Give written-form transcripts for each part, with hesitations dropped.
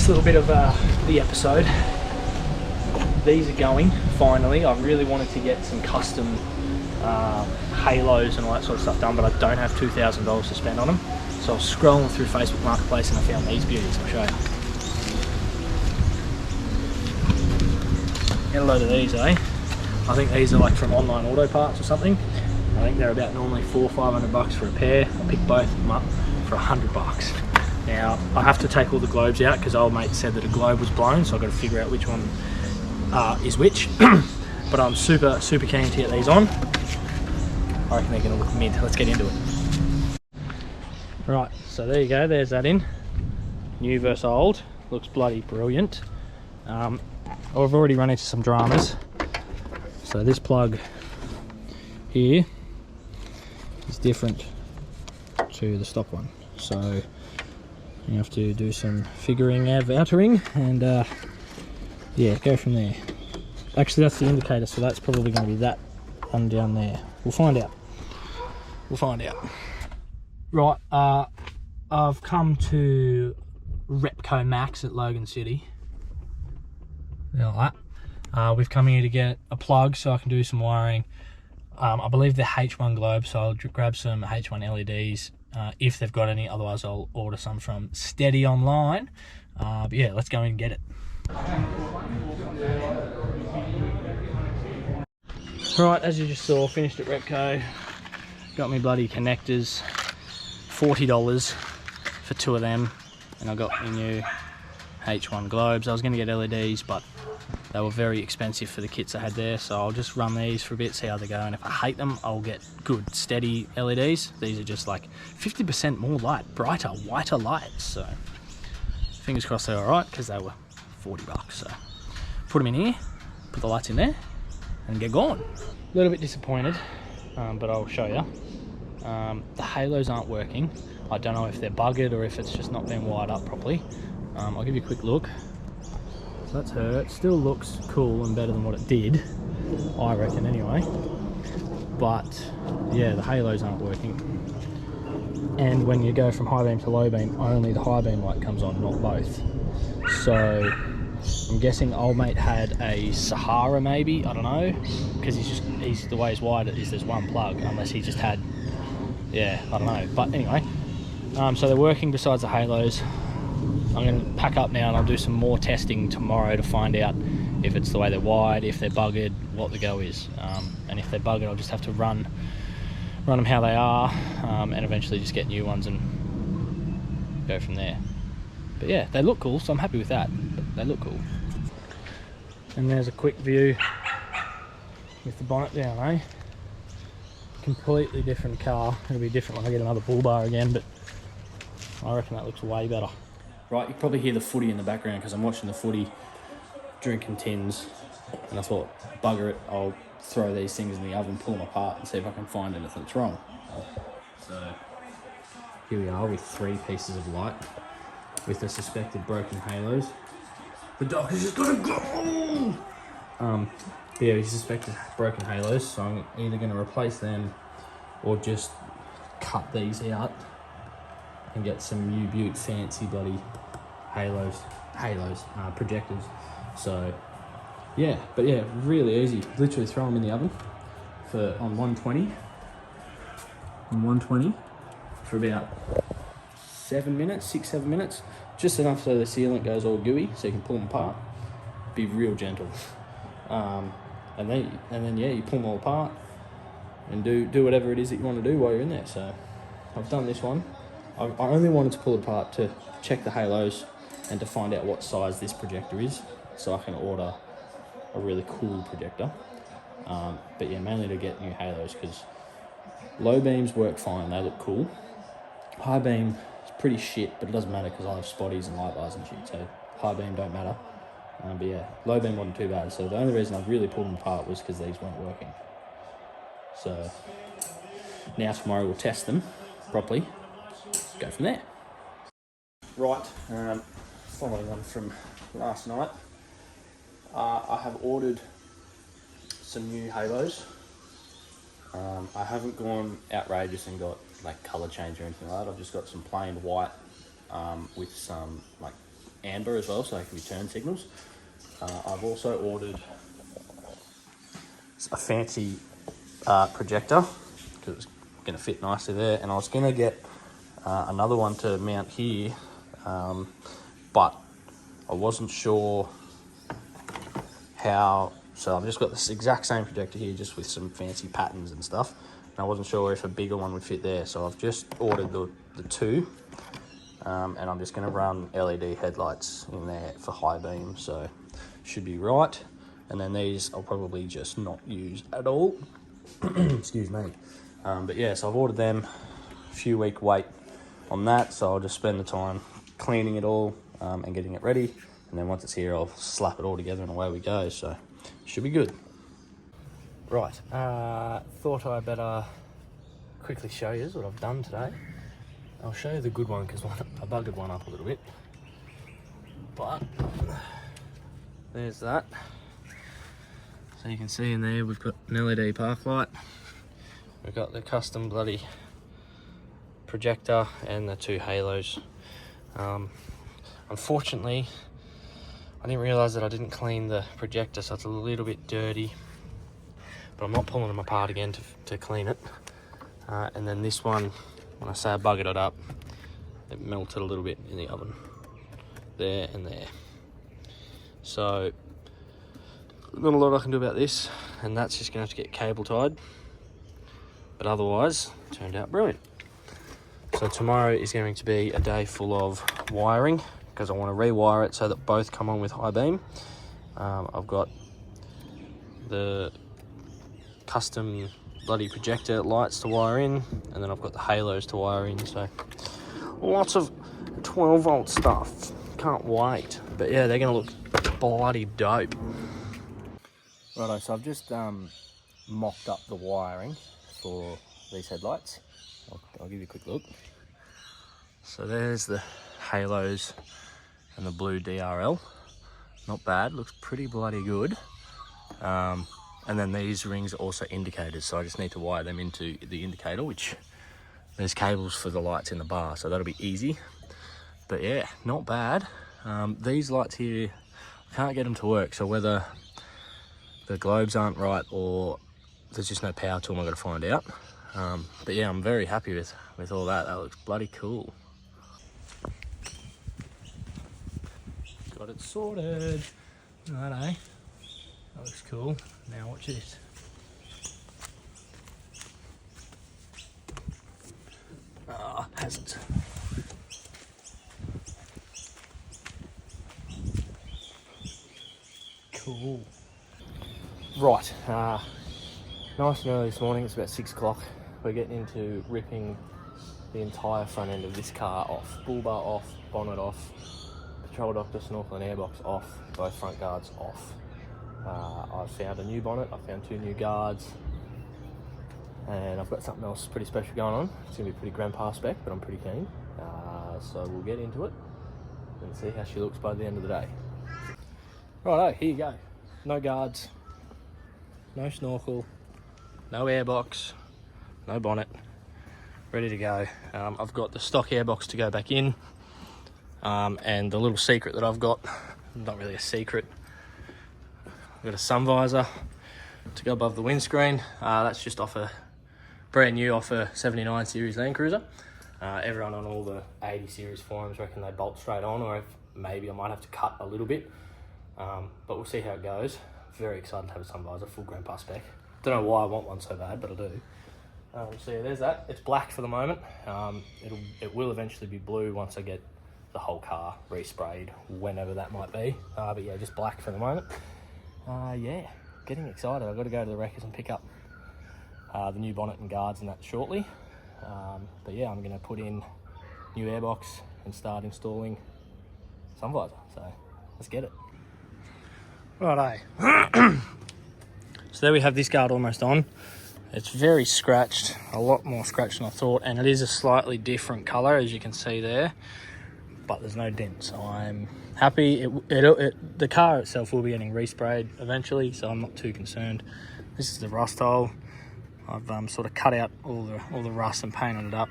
last little bit of the episode. These are going, finally. I really wanted to get some custom halos and all that sort of stuff done, but I don't have $2,000 to spend on them. So I was scrolling through Facebook Marketplace and I found these beauties. I'll show you. Get a load of these, eh? I think these are like from Online Auto Parts or something. I think they're about normally $400 or $500 for a pair. I picked both of them up for $100. Now, I have to take all the globes out because old mate said that a globe was blown, so I've got to figure out which one is which. But I'm super keen to get these on. I reckon they're going to look mid. Let's get into it. Right, so there you go, there's that in. New versus old. Looks bloody brilliant. I've already run into some dramas. So this plug here is different to the stock one. So you have to do some figuring out, outering, and yeah, go from there. Actually, that's the indicator, so that's probably going to be that one down there. We'll find out. We'll find out. Right, I've come to Repco Max at Logan City. Like that. We've come here to get a plug so I can do some wiring. I believe they're H1 globes, so I'll grab some H1 LEDs if they've got any. Otherwise, I'll order some from Steady online. But yeah, let's go in and get it. Right, as you just saw, finished at Repco. Got me bloody connectors. $40 for 2 of them, and I got my new H1 globes. I was going to get LEDs, but they were very expensive for the kits I had there, so I'll just run these for a bit, see how they go, and if I hate them, I'll get good steady LEDs. These are just like 50% more light, brighter, whiter lights, so fingers crossed they're alright, because they were $40, so put them in here, put the lights in there, and get going. A little bit disappointed, but I'll show you. The halos aren't working. I don't know if they're buggered or if it's just not been wired up properly. I'll give you a quick look. So that's her. It still looks cool and better than what it did, I reckon anyway. But yeah, the halos aren't working. And when you go from high beam to low beam, only the high beam light comes on, not both. So I'm guessing old mate had a Sahara maybe, I don't know, because he's the way he's wired it is there's one plug, unless he just had, yeah, I don't know. But anyway, so they're working besides the halos. I'm going to pack up now and I'll do some more testing tomorrow to find out if it's the way they're wired, if they're buggered, what the go is. And if they're buggered, I'll just have to run them how they are, and eventually just get new ones and go from there. But yeah, they look cool, so I'm happy with that. But they look cool. And there's a quick view with the bonnet down, eh? Completely different car. It'll be different when I get another bull bar again, but I reckon that looks way better. Right, you can probably hear the footy in the background because I'm watching the footy, drinking tins, and I thought, bugger it, I'll throw these things in the oven, pull them apart and see if I can find anything that's wrong. So here we are with 3 pieces of light with the suspected broken halos. The dog is just gonna go! Yeah, we suspected broken halos, so I'm either going to replace them or just cut these out and get some U-Butte fancy bloody projectors. So yeah, but yeah, really easy. Literally throw them in the oven on 120 for about 6-7 minutes, just enough so the sealant goes all gooey so you can pull them apart. Be real gentle. And then yeah, you pull them all apart and do whatever it is that you want to do while you're in there. So I've done this one. I only wanted to pull it apart to check the halos and to find out what size this projector is, so I can order a really cool projector. But yeah, mainly to get new halos, because low beams work fine, they look cool. High beam is pretty shit, but it doesn't matter because I have spotties and light bars and shit, so high beam don't matter. But yeah, low beam wasn't too bad, so the only reason I really pulled them apart was because these weren't working. So now tomorrow we'll test them properly, go from there. Right, following on from last night, I have ordered some new halos. I haven't gone outrageous and got like colour change or anything like that. I've just got some plain white with some like amber as well, so they can be turn signals. I've also ordered a fancy projector because it's going to fit nicely there, and I was going to get another one to mount here, but I wasn't sure how, so I've just got this exact same projector here just with some fancy patterns and stuff, and I wasn't sure if a bigger one would fit there, so I've just ordered the two, and I'm just going to run LED headlights in there for high beam, so should be right. And then these I'll probably just not use at all. Excuse me. But yeah, so I've ordered them, a few week wait on that, so I'll just spend the time cleaning it all and getting it ready, and then once it's here I'll slap it all together and away we go, so should be good. Right, thought I better quickly show you what I've done today. I'll show you the good one because I buggered one up a little bit, but there's that. So you can see in there we've got an LED park light, we've got the custom bloody projector and the two halos. Unfortunately I didn't realise that I didn't clean the projector, so it's a little bit dirty, but I'm not pulling them apart again to clean it. And then this one, when I say I buggered it up, it melted a little bit in the oven there and there, so not a lot I can do about this, and that's just gonna have to get cable tied, but otherwise it turned out brilliant. So tomorrow is going to be a day full of wiring because I want to rewire it so that both come on with high beam. I've got the custom bloody projector lights to wire in, and then I've got the halos to wire in, so lots of 12 volt stuff. Can't wait. But yeah, they're gonna look bloody dope. Righto, so I've just mocked up the wiring for these headlights. I'll give you a quick look. So there's the halos and the blue DRL. Not bad, looks pretty bloody good. And then these rings are also indicators, so I just need to wire them into the indicator, which there's cables for the lights in the bar, so that'll be easy. But yeah, not bad. These lights here, I can't get them to work, so whether the globes aren't right or there's just no power to them, I've got to find out. But yeah, I'm very happy with all that. That looks bloody cool. Got it sorted. Righto. That looks cool. Now watch this. Ah, hasn't. Cool. Right, nice and early this morning, it's about 6 o'clock. We're getting into ripping the entire front end of this car off. Bull bar off, bonnet off, patrol doctor, snorkel and airbox off, both front guards off. I've found a new bonnet, I've found 2 new guards, and I've got something else pretty special going on. It's going to be pretty grandpa spec, but I'm pretty keen. So we'll get into it and see how she looks by the end of the day. Righto, here you go. No guards, no snorkel, no airbox, no bonnet, ready to go. I've got the stock airbox to go back in, and the little secret that I've got, not really a secret, I've got a sun visor to go above the windscreen. That's just off a brand new off a 79 series Land Cruiser. Everyone on all the 80 series forums reckon they bolt straight on, or if maybe I might have to cut a little bit, but we'll see how it goes. Very excited to have a sun visor, full grandpa spec. Don't know why I want one so bad, but I do. So yeah, there's that. It's black for the moment. It will eventually be blue once I get the whole car resprayed, whenever that might be. But yeah, just black for the moment. Yeah, getting excited. I've got to go to the wreckers and pick up the new bonnet and guards and that shortly. But yeah, I'm going to put in new airbox and start installing sun visor. So let's get it. Righto. So there we have this guard almost on. It's very scratched, a lot more scratched than I thought, and it is a slightly different colour, as you can see there, but there's no dent, so I'm happy. The car itself will be getting resprayed eventually, so I'm not too concerned. This is the rust hole. I've sort of cut out all the rust and painted it up.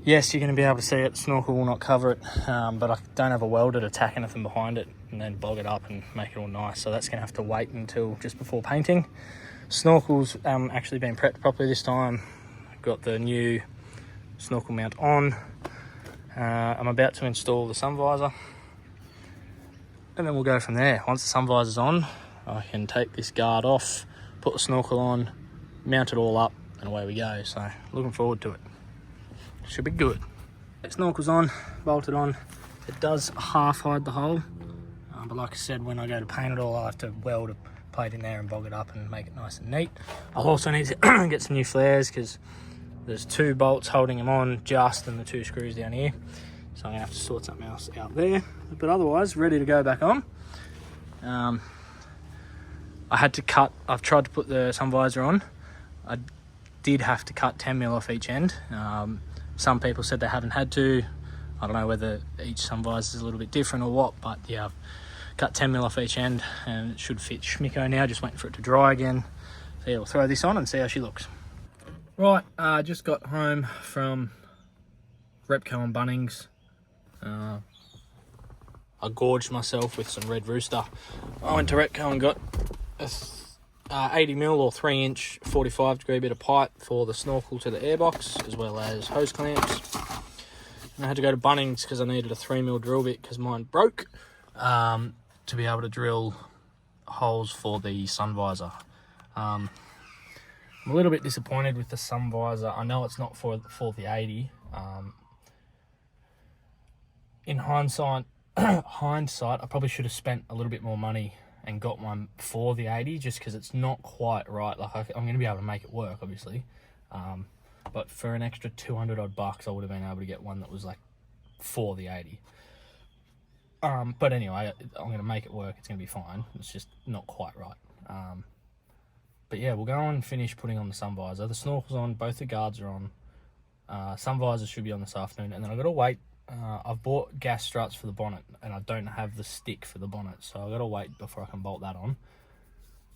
Yes, you're going to be able to see it. The snorkel will not cover it, but I don't have a welder to tack anything behind it and then bog it up and make it all nice. So that's going to have to wait until just before painting. Snorkel's actually been prepped properly this time. Got the new snorkel mount on. I'm about to install the sun visor, and then we'll go from there. Once the sun visor's on, I can take this guard off, put the snorkel on, mount it all up, and away we go. So looking forward to it. Should be good. Snorkel's on, bolted on. It does half hide the hole, but like I said, when I go to paint it all, I'll have to weld a plate in there and bog it up and make it nice and neat. I'll also need to get some new flares because there's 2 bolts holding them on just, and the 2 screws down here. So I'm gonna have to sort something else out there. But otherwise, ready to go back on. I had to cut, I've tried to put the sun visor on. I did have to cut 10mm off each end. Some people said they haven't had to. I don't know whether each sun visor is a little bit different or what, but yeah, I've cut 10mm off each end and it should fit schmicko now, just waiting for it to dry again. So yeah, we'll throw this on and see how she looks. Right, just got home from Repco and Bunnings. I gorged myself with some Red Rooster. I went to Repco and got a 80mm or 3-inch 45-degree bit of pipe for the snorkel to the airbox, as well as hose clamps. And I had to go to Bunnings because I needed a 3mm drill bit because mine broke, to be able to drill holes for the sun visor. I'm a little bit disappointed with the sun visor. I know it's not for the 80. In hindsight, I probably should have spent a little bit more money and got one for the 80, just because it's not quite right. Like, I'm going to be able to make it work, obviously, but for an extra 200 odd bucks, I would have been able to get one that was like for the 80. But anyway, I'm going to make it work. It's going to be fine. It's just not quite right. But yeah, we'll go and finish putting on the sun visor. The snorkel's on, both the guards are on. Sun visor should be on this afternoon, and then I've got to wait. I've bought gas struts for the bonnet, and I don't have the stick for the bonnet, so I've got to wait before I can bolt that on.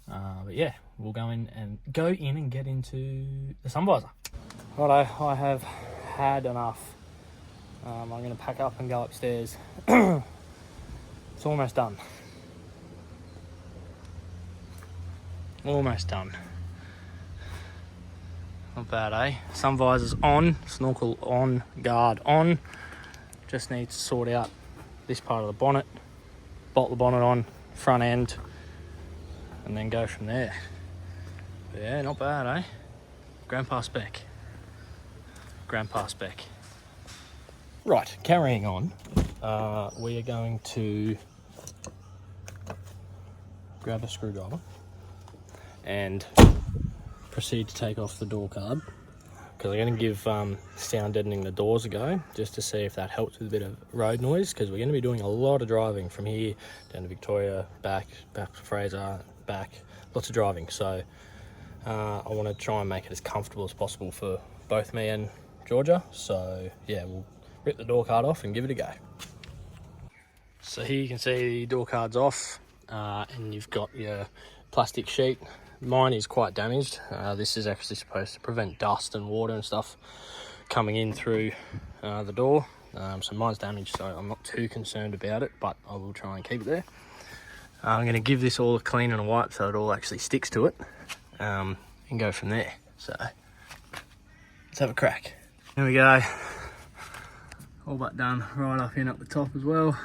But yeah, we'll go in and get into the sun visor. Righto, I have had enough. I'm going to pack up and go upstairs. It's almost done. Almost done. Not bad, eh? Sun visor's on, snorkel on, guard on. Just need to sort out this part of the bonnet, bolt the bonnet on, front end, and then go from there. But yeah, not bad, eh? Grandpa spec. Grandpa spec. Right, carrying on. We are going to grab a screwdriver and proceed to take off the door card, because I'm going to give sound deadening the doors a go, just to see if that helps with a bit of road noise, because we're going to be doing a lot of driving from here down to Victoria, back to Fraser, back, lots of driving. So I want to try and make it as comfortable as possible for both me and Georgia. So yeah, we'll rip the door card off and give it a go. So here you can see the door card's off, and you've got your plastic sheet. Mine is quite damaged. This is actually supposed to prevent dust and water and stuff coming in through the door. So mine's damaged, so I'm not too concerned about it, but I will try and keep it there. I'm going to give this all a clean and a wipe so it all actually sticks to it, and go from there. So let's have a crack. There we go. All but done, right up in at the top as well.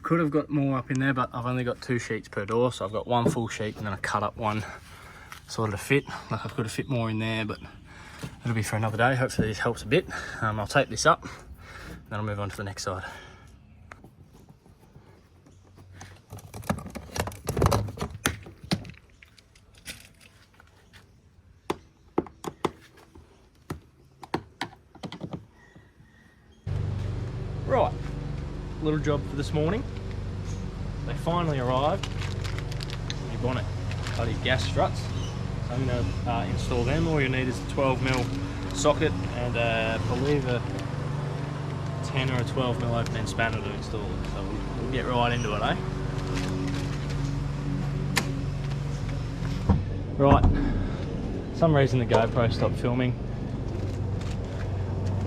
Could have got more up in there, but I've only got 2 sheets per door, so I've got 1 full sheet and then I cut up one sort of to fit. Like, I could have fit more in there, but it'll be for another day. Hopefully this helps a bit. I'll tape this up, then I'll move on to the next side. Right, little job for this morning. They finally arrived. Your bonnet, bloody gas struts. So I'm going to install them. All you need is a 12mm socket and I believe a 10 or a 12mm open end spanner to install it. So we'll get right into it, eh? Right, for some reason the GoPro stopped filming.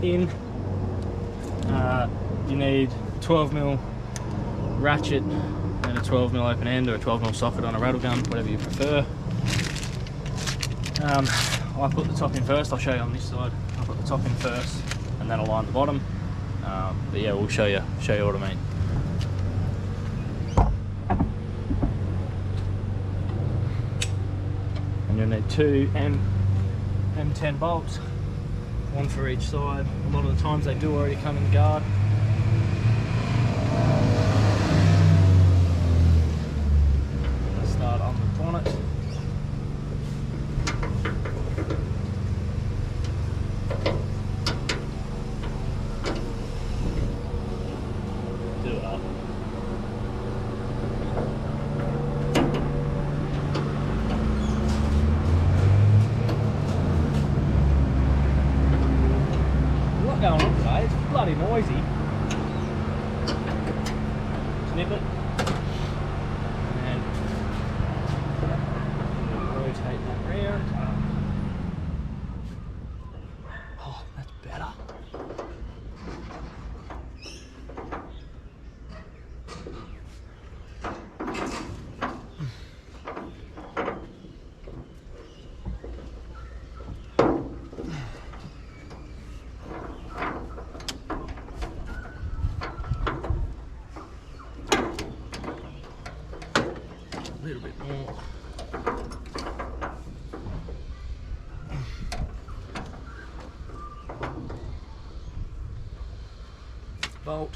in. You need 12mm ratchet and a 12mm open end, or a 12mm socket on a rattle gun, whatever you prefer. I put the top in first. I'll show you on this side. I put the top in first and then align the bottom. But yeah, we'll show you what I mean. And you'll need two M10 bolts, one for each side. A lot of the times they do already come in the guard. Let's start on the bonnet. Going on today, it's bloody noisy. Snip it and rotate that round. Oh, that's better. A little bit more. Bolt.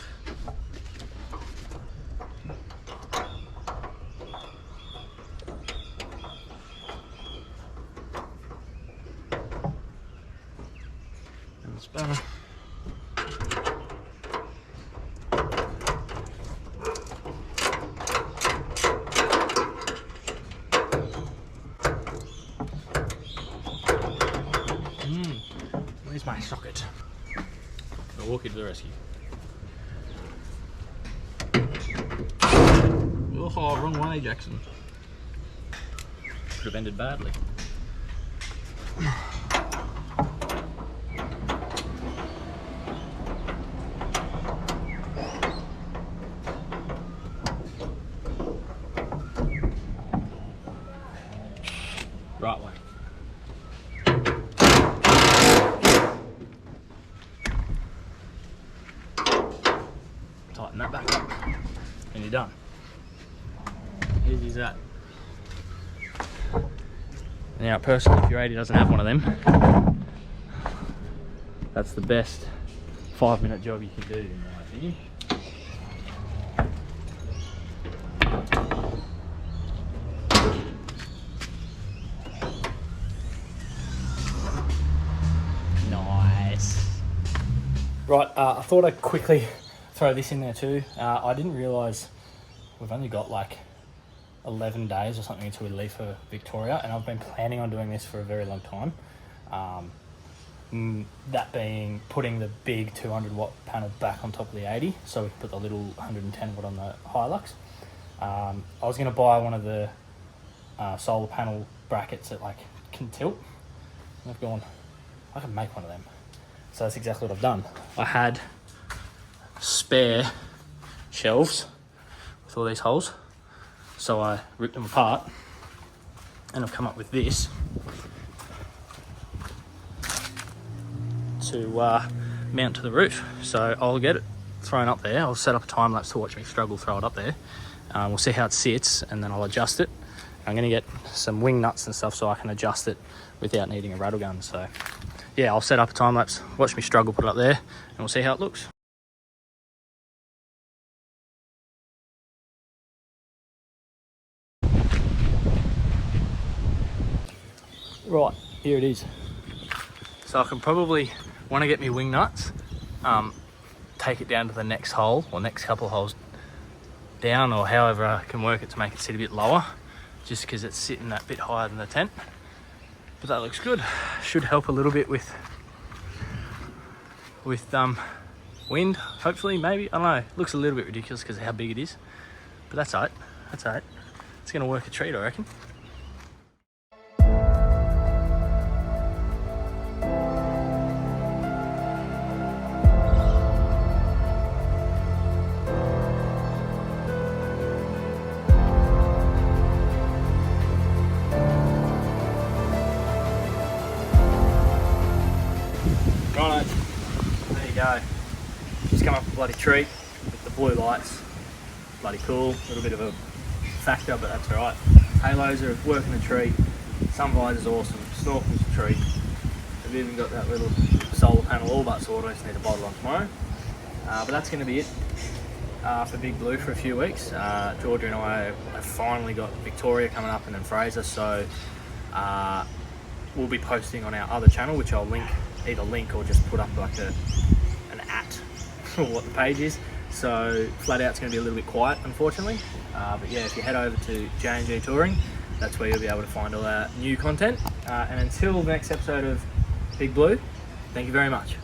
And the spanner. Where's my socket? I'll walk you to the rescue. Oh, wrong way, Jackson. Could have ended badly. Right way. Tighten that back up and you're done. Easy as that. Now personally, if your 80 doesn't have one of them, that's the best 5-minute job you can do in my opinion. Nice. Right, I thought I'd quickly throw this in there too. I didn't realise we've only got like 11 days or something until we leave for Victoria, and I've been planning on doing this for a very long time. That being putting the big 200 watt panel back on top of the 80 so we can put the little 110 watt on the Hilux. I was going to buy one of the solar panel brackets that like can tilt, and I've gone, I can make one of them. So that's exactly what I've done. I had spare shelves with all these holes, so I ripped them apart and I've come up with this to mount to the roof. So I'll get it thrown up there. I'll set up a time lapse to watch me struggle throw it up there. We'll see how it sits and then I'll adjust it. I'm going to get some wing nuts and stuff so I can adjust it without needing a rattle gun. So yeah, I'll set up a time lapse, watch me struggle, put it up there, and we'll see how it looks. Right, here it is. So I can probably, when I get my wing nuts, take it down to the next hole, or next couple of holes down, or however I can work it to make it sit a bit lower, just because it's sitting that bit higher than the tent. But that looks good. Should help a little bit with wind, hopefully, maybe. I don't know. It looks a little bit ridiculous because of how big it is. But that's alright. That's alright. It's going to work a treat, I reckon. Righto, there you go. Just come up with a bloody treat with the blue lights. Bloody cool, a little bit of a factor, but that's alright. Halos are working a treat. Sun visor's awesome, snorkel's a treat. We've even got that little solar panel all but sorted. I just need a bottle on tomorrow. But that's going to be it for Big Blue for a few weeks. Georgia and I have finally got Victoria coming up and then Fraser, so we'll be posting on our other channel, which I'll either link or just put up like an @ for what the page is. So flat out's going to be a little bit quiet, unfortunately. But yeah, if you head over to J&G Touring, that's where you'll be able to find all our new content. And until the next episode of Big Blue, thank you very much.